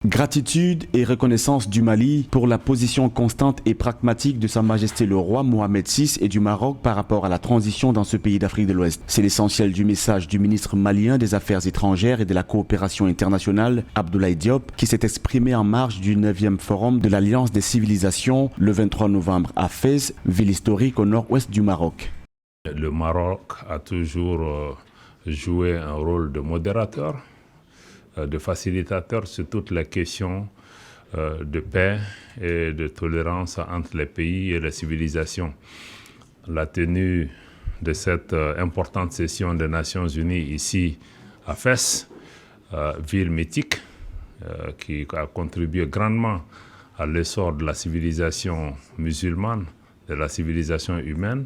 Gratitude et reconnaissance du Mali pour la position constante et pragmatique de Sa Majesté le Roi Mohamed VI et du Maroc par rapport à la transition dans ce pays d'Afrique de l'Ouest. C'est l'essentiel du message du ministre malien des Affaires étrangères et de la coopération internationale, Abdoulaye Diop, qui s'est exprimé en marge du 9e forum de l'Alliance des civilisations le 23 novembre à Fès, ville historique au nord-ouest du Maroc. Le Maroc a toujours joué un rôle de modérateur, de facilitateur sur toutes les questions de paix et de tolérance entre les pays et les civilisations. La tenue de cette importante session des Nations Unies ici à Fès, ville mythique, qui a contribué grandement à l'essor de la civilisation musulmane, de la civilisation humaine,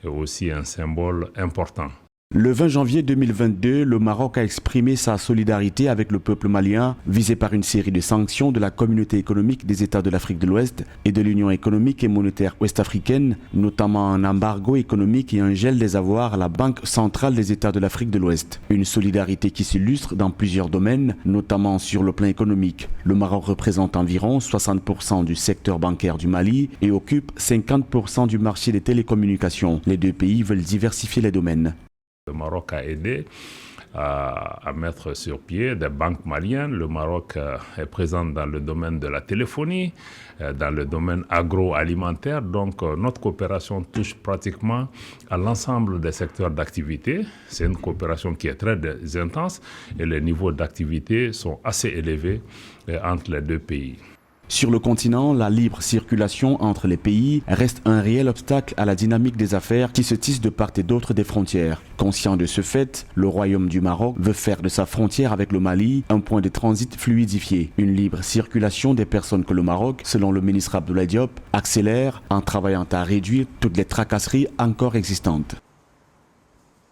est aussi un symbole important. Le 20 janvier 2022, le Maroc a exprimé sa solidarité avec le peuple malien, visé par une série de sanctions de la Communauté économique des États de l'Afrique de l'Ouest et de l'Union économique et monétaire ouest-africaine, notamment un embargo économique et un gel des avoirs à la Banque centrale des États de l'Afrique de l'Ouest. Une solidarité qui s'illustre dans plusieurs domaines, notamment sur le plan économique. Le Maroc représente environ 60% du secteur bancaire du Mali et occupe 50% du marché des télécommunications. Les deux pays veulent diversifier les domaines. Le Maroc a aidé à mettre sur pied des banques maliennes. Le Maroc est présent dans le domaine de la téléphonie, dans le domaine agroalimentaire. Donc notre coopération touche pratiquement à l'ensemble des secteurs d'activité. C'est une coopération qui est très intense et les niveaux d'activité sont assez élevés entre les deux pays. Sur le continent, la libre circulation entre les pays reste un réel obstacle à la dynamique des affaires qui se tissent de part et d'autre des frontières. Conscient de ce fait, le Royaume du Maroc veut faire de sa frontière avec le Mali un point de transit fluidifié. Une libre circulation des personnes que le Maroc, selon le ministre Abdoulaye Diop, accélère en travaillant à réduire toutes les tracasseries encore existantes.